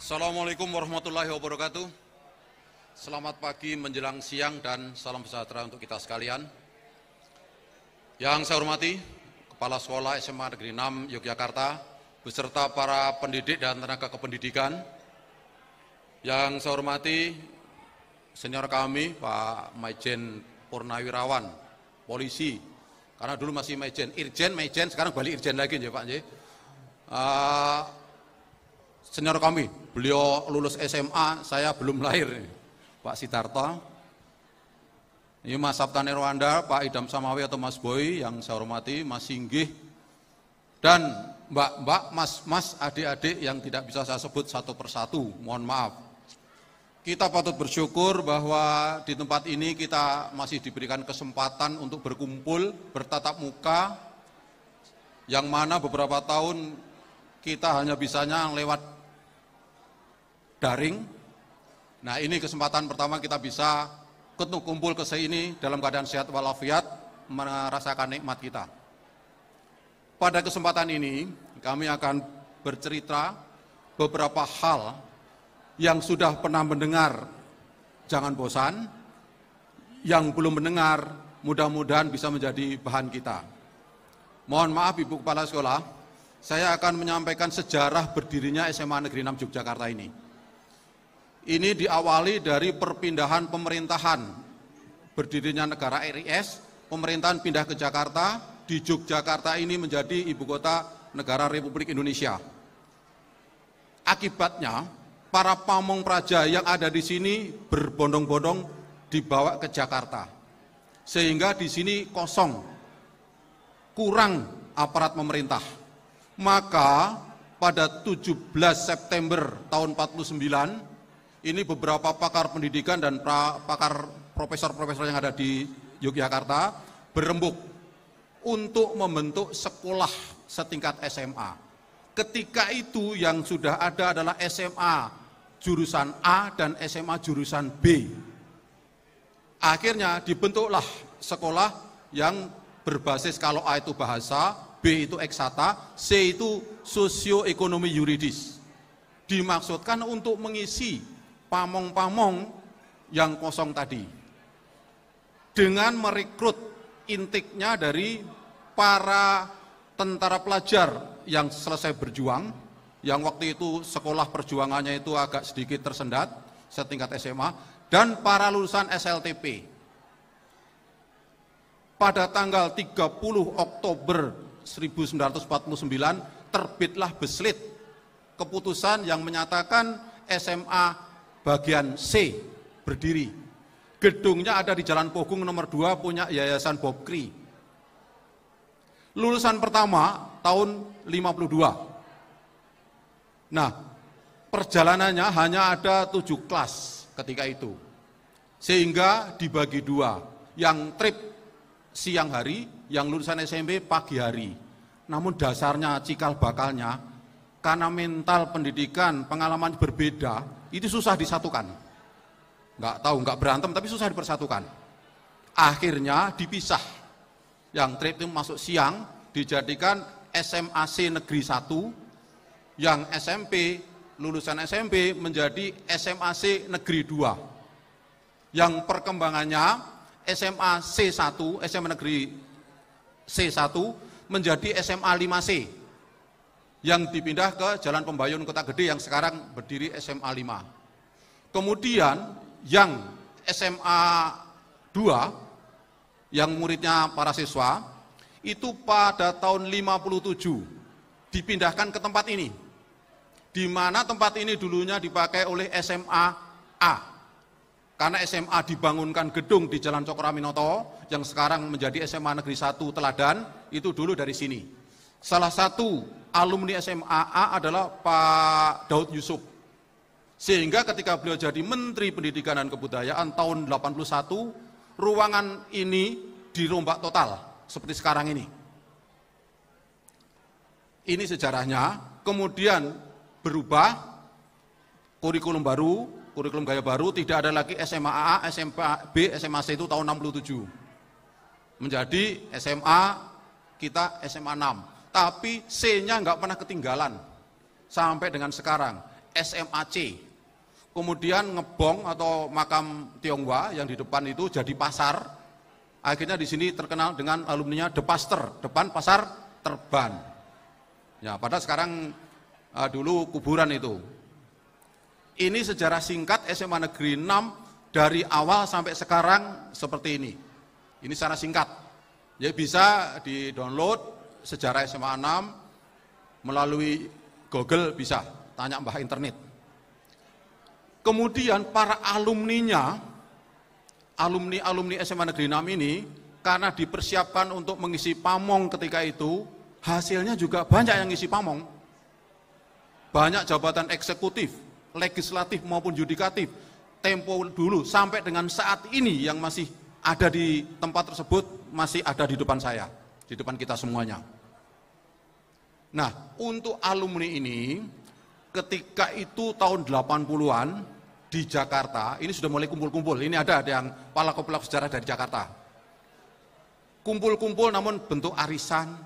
Assalamualaikum warahmatullahi wabarakatuh. Selamat pagi menjelang siang dan salam sejahtera untuk kita sekalian. Yang saya hormati Kepala Sekolah SMA Negeri 6 Yogyakarta beserta para pendidik dan tenaga kependidikan. Yang saya hormati senior kami Pak Maijen Purnawirawan, polisi. Karena dulu masih Maijen, Maijen, sekarang balik Irjen lagi ya Pak. Senior kami, beliau lulus SMA, saya belum lahir, Pak Sidarto. Ini Mas Sabta Nirwanda, Pak Idam Samawi atau Mas Boy yang saya hormati, Mas Singgih, dan mbak-mbak, mas-mas, adik-adik yang tidak bisa saya sebut satu persatu, mohon maaf. Kita patut bersyukur bahwa di tempat ini kita masih diberikan kesempatan untuk berkumpul, bertatap muka, yang mana beberapa tahun kita hanya bisanya lewat daring. Nah, ini kesempatan pertama kita bisa kumpul ke sini dalam keadaan sehat walafiat, merasakan nikmat kita. Pada kesempatan ini kami akan bercerita beberapa hal yang sudah pernah mendengar, jangan bosan. Yang belum mendengar, mudah-mudahan bisa menjadi bahan kita. Mohon maaf Ibu Kepala Sekolah, saya akan menyampaikan sejarah berdirinya SMA Negeri 6 Yogyakarta ini. Ini diawali dari perpindahan pemerintahan, berdirinya negara RIS, pemerintahan pindah ke Jakarta, di Yogyakarta ini menjadi ibu kota negara Republik Indonesia. Akibatnya, para pamong praja yang ada di sini berbondong-bondong dibawa ke Jakarta. Sehingga di sini kosong, kurang aparat pemerintah. Maka pada 17 September tahun 49, ini beberapa pakar pendidikan dan pakar profesor-profesor yang ada di Yogyakarta berembuk untuk membentuk sekolah setingkat SMA. Ketika itu yang sudah ada adalah SMA jurusan A dan SMA jurusan B. Akhirnya dibentuklah sekolah yang berbasis kalau A itu bahasa, B itu eksata, C itu sosioekonomi yuridis. Dimaksudkan untuk mengisi pamong-pamong yang kosong tadi. Dengan merekrut intiknya dari para tentara pelajar yang selesai berjuang, yang waktu itu sekolah perjuangannya itu agak sedikit tersendat, setingkat SMA, dan para lulusan SLTP. Pada tanggal 30 Oktober 1949 terbitlah beslit keputusan yang menyatakan SMA bagian C berdiri. Gedungnya ada di Jalan Pogung nomor 2 punya Yayasan Bob Kri. Lulusan pertama tahun 52. Nah, perjalanannya hanya ada 7 kelas ketika itu. Sehingga dibagi 2. Yang trip siang hari, yang lulusan SMP pagi hari. Namun dasarnya cikal bakalnya karena mental pendidikan, pengalaman berbeda, itu susah disatukan. Nggak tahu, nggak berantem, tapi susah dipersatukan. Akhirnya dipisah. Yang trip itu masuk siang, dijadikan SMAC Negeri 1, yang SMP, lulusan SMP menjadi SMAC Negeri 2. Yang perkembangannya SMA C1, SMA Negeri C1 menjadi SMA 5C. Yang dipindah ke Jalan Pembayun Kota Gede yang sekarang berdiri SMA 5. Kemudian yang SMA 2, yang muridnya para siswa, itu pada tahun 57 dipindahkan ke tempat ini. Di mana tempat ini dulunya dipakai oleh SMA A. Karena SMA dibangunkan gedung di Jalan Cokroaminoto, yang sekarang menjadi SMA Negeri 1 Teladan, itu dulu dari sini. Salah satu alumni SMA A adalah Pak Daud Yusuf. Sehingga ketika beliau jadi Menteri Pendidikan dan Kebudayaan tahun 81, ruangan ini dirombak total seperti sekarang ini. Ini sejarahnya. Kemudian berubah kurikulum baru, kurikulum gaya baru, tidak ada lagi SMA A, SMA B, SMA C itu tahun 67. Menjadi SMA kita SMA 6. Tapi C-nya nggak pernah ketinggalan sampai dengan sekarang. SMAC. Kemudian ngebong atau makam Tionghoa yang di depan itu jadi pasar. Akhirnya di sini terkenal dengan alumninya The Pasteur, depan pasar Terban. Ya, padahal sekarang dulu kuburan itu. Ini sejarah singkat SMA Negeri 6 dari awal sampai sekarang seperti ini. Ini secara singkat. Ya, bisa di-download sejarah SMA 6 melalui Google, bisa tanya Mbah Internet. Kemudian para alumninya, alumni SMA Negeri 6 ini, karena dipersiapkan untuk mengisi pamong ketika itu, hasilnya juga banyak yang ngisi pamong. Banyak jabatan eksekutif, legislatif maupun yudikatif, tempo dulu sampai dengan saat ini yang masih ada di tempat tersebut, masih ada di depan saya, di depan kita semuanya. Nah, untuk alumni ini, ketika itu tahun 80-an, di Jakarta, ini sudah mulai kumpul-kumpul, ini ada yang pelaku-pelaku sejarah dari Jakarta. Kumpul-kumpul namun bentuk arisan,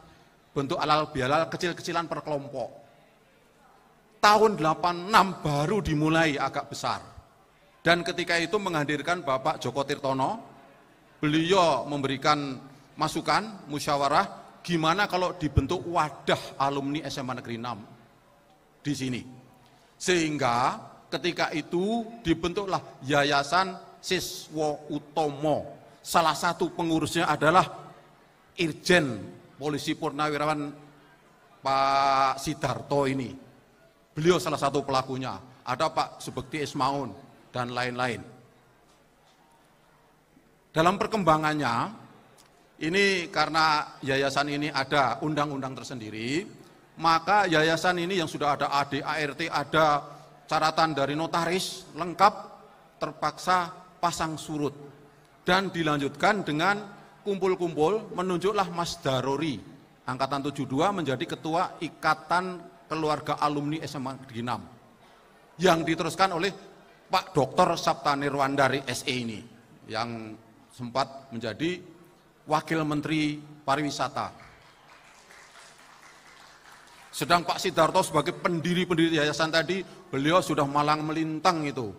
bentuk alal bihalal, kecil-kecilan per kelompok. Tahun 86 baru dimulai agak besar. Dan ketika itu menghadirkan Bapak Joko Tirtono, beliau memberikan masukan, musyawarah, gimana kalau dibentuk wadah alumni SMA Negeri 6 di sini. Sehingga ketika itu dibentuklah Yayasan Siswa Utomo. Salah satu pengurusnya adalah Irjen Polisi Purnawirawan Pak Sidarto ini. Beliau salah satu pelakunya. Ada Pak Subekti Ismaun dan lain-lain. Dalam perkembangannya, ini karena yayasan ini ada undang-undang tersendiri, maka yayasan ini yang sudah ada AD, ART, ada catatan dari notaris lengkap, terpaksa pasang surut dan dilanjutkan dengan kumpul-kumpul, menunjuklah Mas Darori angkatan 72 menjadi ketua Ikatan Keluarga Alumni SMA Negeri 6 yang diteruskan oleh Pak Dr. Sapta Nirwandari SE ini yang sempat menjadi Wakil Menteri Pariwisata. Sedang Pak Sidarto sebagai pendiri yayasan tadi, beliau sudah malang melintang itu.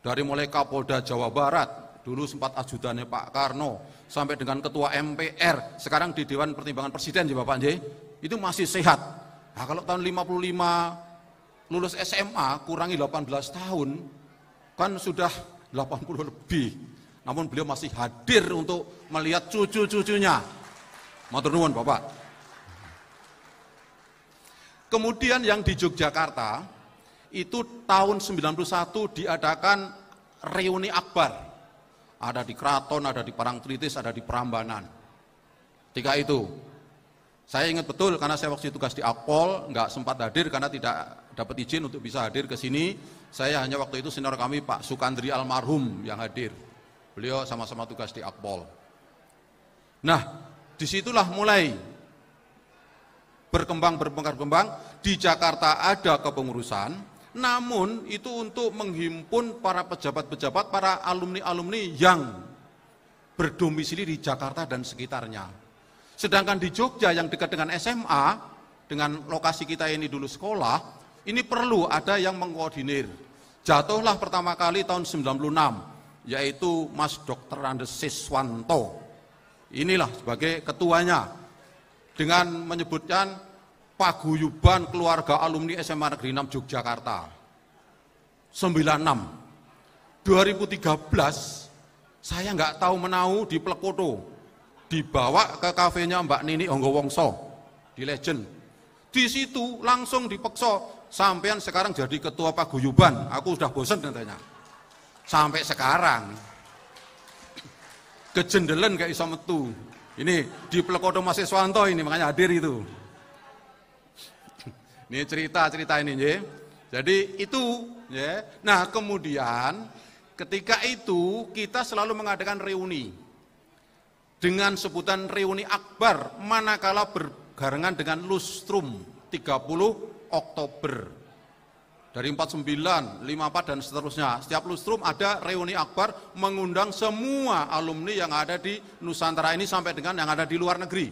Dari mulai Kapolda Jawa Barat, dulu sempat ajudannya Pak Karno, sampai dengan Ketua MPR, sekarang di Dewan Pertimbangan Presiden ya Bapak Nje, itu masih sehat. Nah kalau tahun 55 lulus SMA, kurangi 18 tahun, kan sudah 80 lebih. Namun beliau masih hadir untuk melihat cucu-cucunya. Matur nuwun Bapak. Kemudian yang di Yogyakarta, itu tahun 91 diadakan reuni akbar. Ada di Kraton, ada di Parangtritis, ada di Prambanan. Ketika itu, saya ingat betul karena saya waktu tugas di Akpol, nggak sempat hadir karena tidak dapat izin untuk bisa hadir ke sini. Saya hanya waktu itu senior kami Pak Sukandri almarhum yang hadir. Beliau sama-sama tugas di Akpol. Nah, disitulah mulai berkembang. Di Jakarta ada kepengurusan, namun itu untuk menghimpun para pejabat-pejabat, para alumni-alumni yang berdomisili di Jakarta dan sekitarnya. Sedangkan di Jogja yang dekat dengan SMA, dengan lokasi kita ini dulu sekolah, ini perlu ada yang mengkoordinir. Jatuhlah pertama kali tahun 96, yaitu Mas Dr. Andes Siswanto. Inilah sebagai ketuanya, dengan menyebutkan Paguyuban Keluarga Alumni SMA Negeri 6 Yogyakarta. 96. 2013, saya nggak tahu menau di Plekoto. Dibawa ke kafenya Mbak Nini Onggowongso di Legend. Di situ langsung dipeksa, sampean sekarang jadi ketua Paguyuban. Aku sudah bosan katanya. Sampai sekarang kejendelen kayak iso metu. Ini di Plekoto Mas Siswanto ini, makanya hadir itu. Ini cerita ini ya. Jadi itu ya. Nah, kemudian ketika itu kita selalu mengadakan reuni dengan sebutan reuni akbar manakala berbarengan dengan lustrum 30 Oktober. Dari 49, 54 dan seterusnya. Setiap lustrum ada reuni akbar mengundang semua alumni yang ada di Nusantara ini sampai dengan yang ada di luar negeri.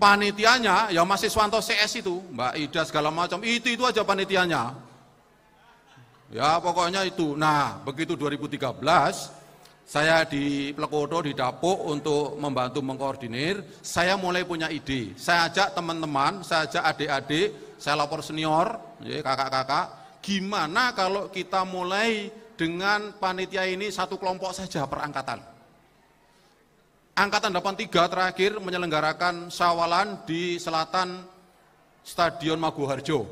Panitianya ya Mas Iswanto CS itu, Mbak Ida segala macam, itu aja panitianya. Ya pokoknya itu. Nah begitu 2013 saya di Plekodo didapuk untuk membantu mengkoordinir, saya mulai punya ide. Saya ajak teman-teman, saya ajak adik-adik, saya lapor senior, kakak-kakak, gimana kalau kita mulai dengan panitia ini satu kelompok saja per angkatan. Angkatan 83 terakhir menyelenggarakan syawalan di selatan Stadion Maguwoharjo.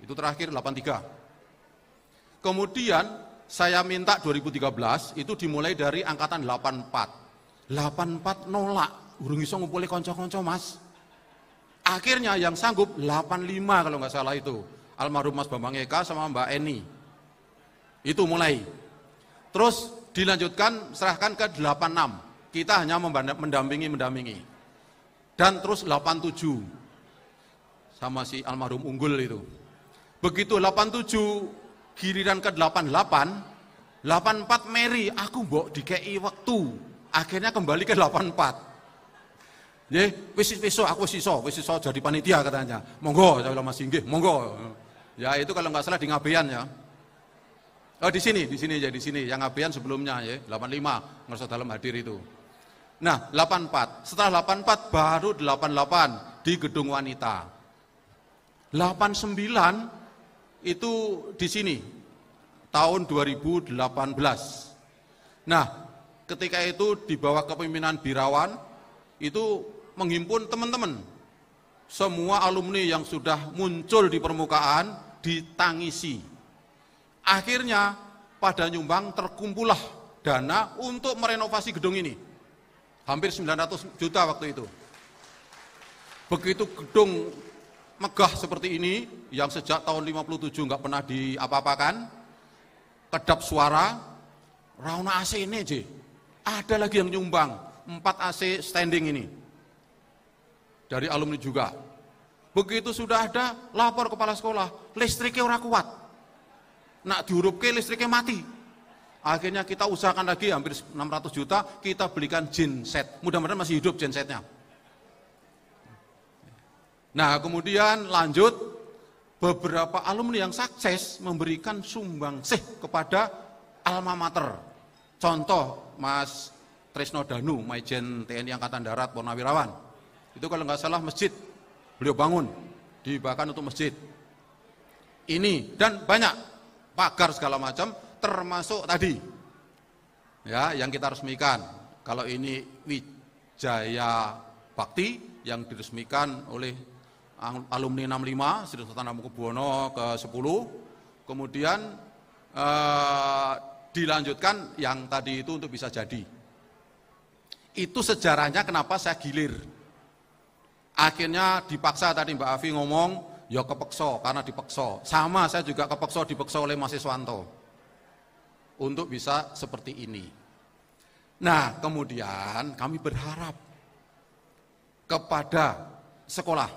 Itu terakhir 83. Kemudian saya minta 2013 itu dimulai dari angkatan 84. 84 nolak, urung iso ngumpuli konco-konco Mas. Akhirnya yang sanggup 85 kalau nggak salah itu. Almarhum Mas Bambang Eka sama Mbak Eni. Itu mulai. Terus dilanjutkan serahkan ke 86. Kita hanya mendampingi. Dan terus 87 sama si almarhum Unggul itu. Begitu 87 giliran ke 88, 84 Mary, aku mbok dikei waktu. Akhirnya kembali ke 84. Nggih, wis aku wis iso jadi panitia katanya. Monggo, saya bilang Mas Inggih, monggo. Ya itu kalau nggak salah di Ngabean ya. Oh di sini ya di sini. Yang Ngabean sebelumnya ya, 85 ngerasa dalam hadir itu. Nah, 84. Setelah 84 baru 88 di Gedung Wanita. 89 itu di sini tahun 2018. Nah, ketika itu di bawah kepemimpinan Birawan itu menghimpun teman-teman. Semua alumni yang sudah muncul di permukaan ditangisi. Akhirnya pada nyumbang terkumpullah dana untuk merenovasi gedung ini. Hampir 900 juta waktu itu. Begitu gedung megah seperti ini, yang sejak tahun 57 nggak pernah diapa-apakan, kedap suara, rauna AC ini aja. Ada lagi yang nyumbang, 4 AC standing ini. Dari alumni juga. Begitu sudah ada, lapor kepala sekolah, listriknya ora kuat. Nak diurupke listriknya mati. Akhirnya kita usahakan lagi hampir 600 juta, kita belikan genset. Mudah-mudahan masih hidup gensetnya. Nah kemudian lanjut, beberapa alumni yang sukses memberikan sumbangsih kepada alma mater. Contoh Mas Tresno Danu, Maijen TNI Angkatan Darat Purnawirawan. Itu kalau nggak salah masjid, beliau bangun, dibahkan untuk masjid. Ini dan banyak pagar segala macam, termasuk tadi ya yang kita resmikan. Kalau ini Wijaya Bakti yang diresmikan oleh alumni 65 Sri Sultan Hamengkubuwono ke-10. Kemudian dilanjutkan yang tadi itu untuk bisa jadi. Itu sejarahnya kenapa saya gilir. Akhirnya dipaksa, tadi Mbak Afi ngomong ya kepeksa, karena dipeksa. Sama saya juga dipeksa oleh Mas Iswanto untuk bisa seperti ini. Nah, kemudian kami berharap kepada sekolah.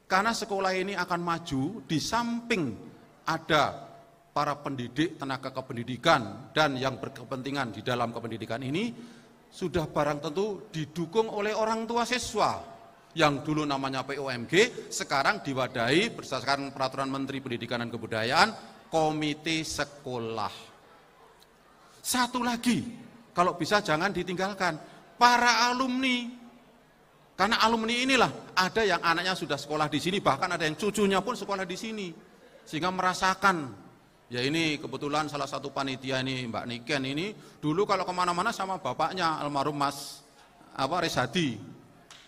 Karena sekolah ini akan maju di samping ada para pendidik, tenaga kependidikan, dan yang berkepentingan di dalam kependidikan ini, sudah barang tentu didukung oleh orang tua siswa. Yang dulu namanya POMG, sekarang diwadahi berdasarkan Peraturan Menteri Pendidikan dan Kebudayaan, Komite Sekolah. Satu lagi, kalau bisa jangan ditinggalkan, para alumni. Karena alumni inilah, ada yang anaknya sudah sekolah di sini, bahkan ada yang cucunya pun sekolah di sini. Sehingga merasakan, ya ini kebetulan salah satu panitia ini, Mbak Niken ini, dulu kalau kemana-mana sama bapaknya, almarhum Mas Rezadi.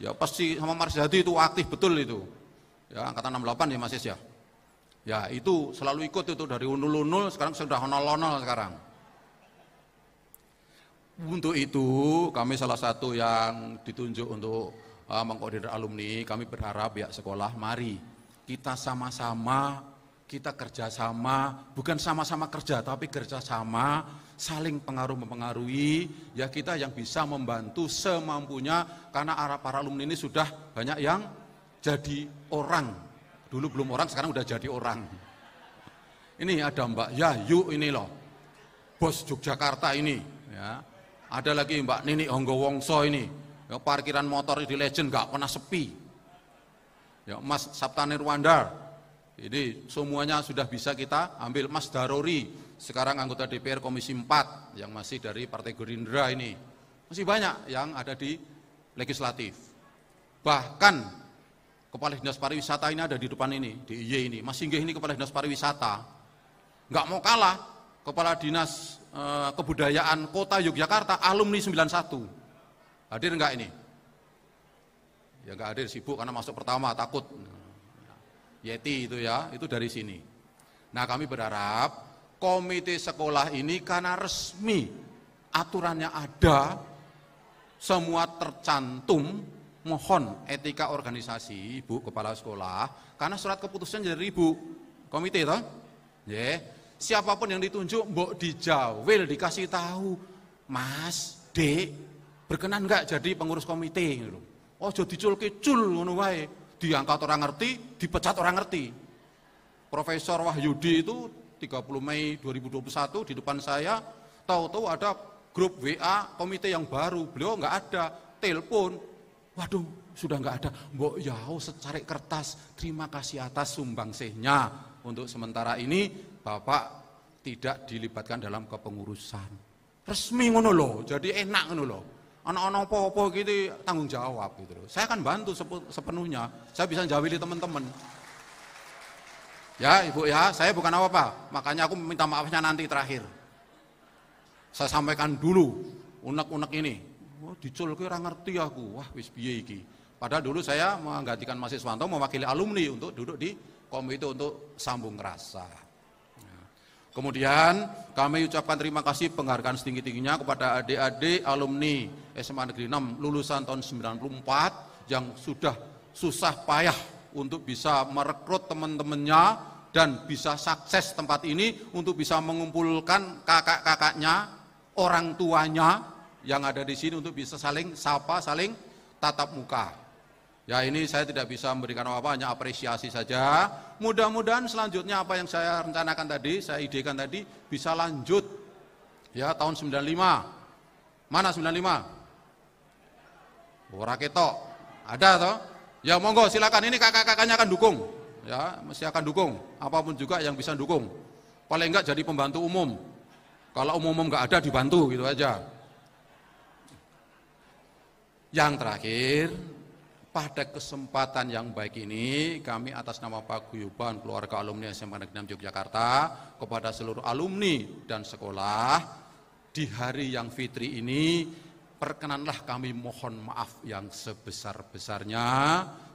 Ya pasti sama Mas Rezadi itu aktif betul itu. Ya angkatan 68 ya Mas ya. Ya itu selalu ikut itu dari unul-unul, sekarang sudah honol-honol sekarang. Untuk itu kami salah satu yang ditunjuk untuk mengkoordinir alumni. Kami berharap ya sekolah, mari kita sama-sama, kita kerjasama, bukan sama-sama kerja tapi kerjasama, saling pengaruh-mempengaruhi. Ya kita yang bisa membantu semampunya, karena para alumni ini sudah banyak yang jadi orang. Dulu belum orang, sekarang udah jadi orang. Ini ada Mbak Yayu ini loh, bos Yogyakarta ini ya. Ada lagi Mbak Nini Honggowongso ini, Ya, parkiran motor di Legend nggak pernah sepi. Ya, Mas Sabta Nirwandar, ini semuanya sudah bisa kita ambil. Mas Darori, sekarang anggota DPR Komisi 4, yang masih dari Partai Gerindra ini. Masih banyak yang ada di legislatif. Bahkan Kepala Dinas Pariwisata ini ada di depan ini, di IY ini. Mas Singgih ini Kepala Dinas Pariwisata. Nggak mau kalah, Kepala Dinas Kebudayaan Kota Yogyakarta, alumni 91. Hadir nggak ini? Ya nggak hadir, sibuk karena masuk pertama, takut. Yeti itu ya, itu dari sini. Nah kami berharap komite sekolah ini karena resmi, aturannya ada, semua tercantum, mohon etika organisasi Ibu Kepala Sekolah, karena surat keputusan dari Ibu komite toh. Ya, siapapun yang ditunjuk mbok dijawil, dikasih tahu, Mas, Dek, berkenan enggak jadi pengurus komite gitu. Oh, jadi dicul-kicul ngono wae. Diangkat orang ngerti, dipecat orang ngerti. Profesor Wahyudi itu 30 Mei 2021 di depan saya, tahu-tahu ada grup WA komite yang baru. Beliau enggak ada, telepon. Waduh, sudah enggak ada. Mbok yau secari kertas, terima kasih atas sumbangsihnya. Untuk sementara ini Bapak tidak dilibatkan dalam kepengurusan. Resmi ngono loh, jadi enak ngono loh. Anak-anak apa-apa gitu tanggung jawab gitu loh. Saya akan bantu sepenuhnya. Saya bisa jawili teman-teman. Ya Ibu ya, saya bukan apa-apa. Makanya aku minta maafnya nanti terakhir. Saya sampaikan dulu unek-unek ini. Wah, diculke ora ngerti aku. Wah, wis piye iki. Padahal dulu saya menggantikan Mas Iswanto mewakili alumni untuk duduk di komite untuk sambung rasa. Kemudian kami ucapkan terima kasih penghargaan setinggi-tingginya kepada adik-adik alumni SMA Negeri 6 lulusan tahun 94 yang sudah susah payah untuk bisa merekrut teman-temannya dan bisa sukses tempat ini untuk bisa mengumpulkan kakak-kakaknya, orang tuanya yang ada di sini untuk bisa saling sapa, saling tatap muka. Ya ini saya tidak bisa memberikan apa-apa, hanya apresiasi saja. Mudah-mudahan selanjutnya apa yang saya rencanakan tadi, saya idekan tadi bisa lanjut. Ya tahun 95. Mana 95? Ora ketok. Ada toh? Ya monggo silakan, ini kakak-kakaknya akan dukung. Ya, mesti akan dukung. Apapun juga yang bisa dukung. Paling enggak jadi pembantu umum. Kalau umum enggak ada dibantu gitu aja. Yang terakhir, pada kesempatan yang baik ini, kami atas nama Paguyuban Keluarga Alumni SMA Negeri 6 Yogyakarta, kepada seluruh alumni dan sekolah, di hari yang fitri ini, perkenanlah kami mohon maaf yang sebesar-besarnya.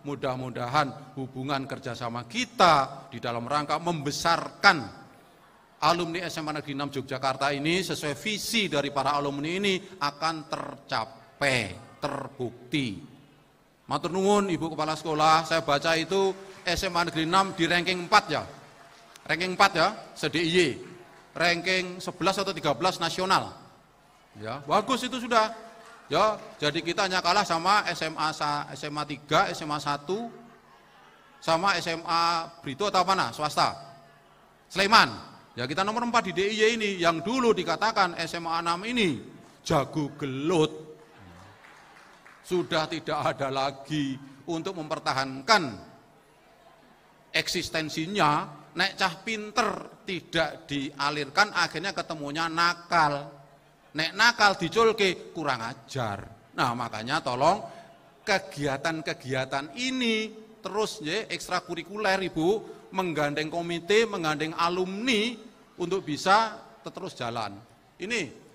Mudah-mudahan hubungan kerjasama kita di dalam rangka membesarkan alumni SMA Negeri 6 Yogyakarta ini sesuai visi dari para alumni ini akan tercapai, terbukti. Matur nuwun Ibu Kepala Sekolah, saya baca itu SMA Negeri 6 di ranking 4 ya. Ranking 4 ya, se-DIY. Ranking 11 atau 13 nasional. Ya, bagus itu sudah. Ya, jadi kita hanya kalah sama SMA 3, SMA 1 sama SMA Brito atau mana? Swasta. Sleman. Ya, kita nomor 4 di DIY ini yang dulu dikatakan SMA 6 ini jago gelut. Sudah tidak ada lagi untuk mempertahankan eksistensinya, nek cah pinter tidak dialirkan, akhirnya ketemunya nakal. Nek nakal diculke kurang ajar. Nah makanya tolong kegiatan-kegiatan ini terus ya ekstrakurikuler Ibu, menggandeng komite, menggandeng alumni untuk bisa terus jalan. Ini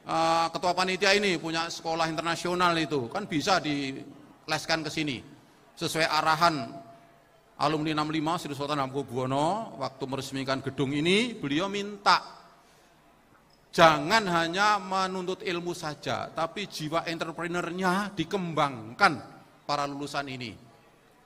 ketua panitia ini punya sekolah internasional itu kan bisa dileskan ke sini sesuai arahan alumni 65 Sri Sultan Hamengkubuwono waktu meresmikan gedung ini. Beliau minta jangan hanya menuntut ilmu saja, tapi jiwa entrepreneurnya dikembangkan para lulusan ini.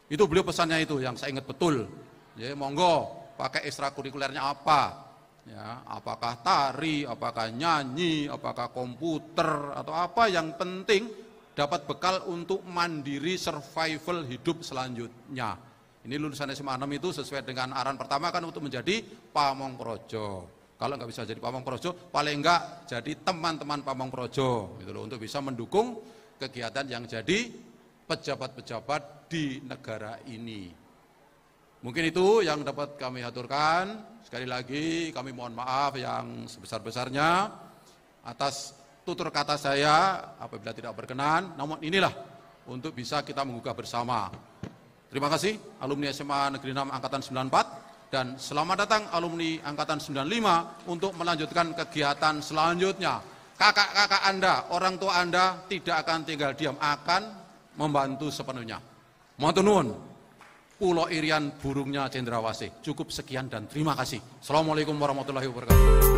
Itu beliau pesannya itu yang saya ingat betul. Ya, monggo pakai ekstrakurikulernya apa? Ya, apakah tari, apakah nyanyi, apakah komputer, atau apa yang penting dapat bekal untuk mandiri survival hidup selanjutnya. Ini lulusan SMA 6 itu sesuai dengan arahan pertama kan untuk menjadi pamongprojo. Kalau nggak bisa jadi pamongprojo, paling enggak jadi teman-teman pamongprojo gitu loh, untuk bisa mendukung kegiatan yang jadi pejabat-pejabat di negara ini. Mungkin itu yang dapat kami aturkan. Sekali lagi kami mohon maaf yang sebesar-besarnya atas tutur kata saya apabila tidak berkenan, namun inilah untuk bisa kita menggugah bersama. Terima kasih alumni SMA Negeri 6 Angkatan 94 dan selamat datang alumni Angkatan 95 untuk melanjutkan kegiatan selanjutnya. Kakak-kakak Anda, orang tua Anda tidak akan tinggal diam, akan membantu sepenuhnya. Matur nuwun. Pulau Irian burungnya cendrawasih. Cukup sekian dan terima kasih. Assalamualaikum warahmatullahi wabarakatuh.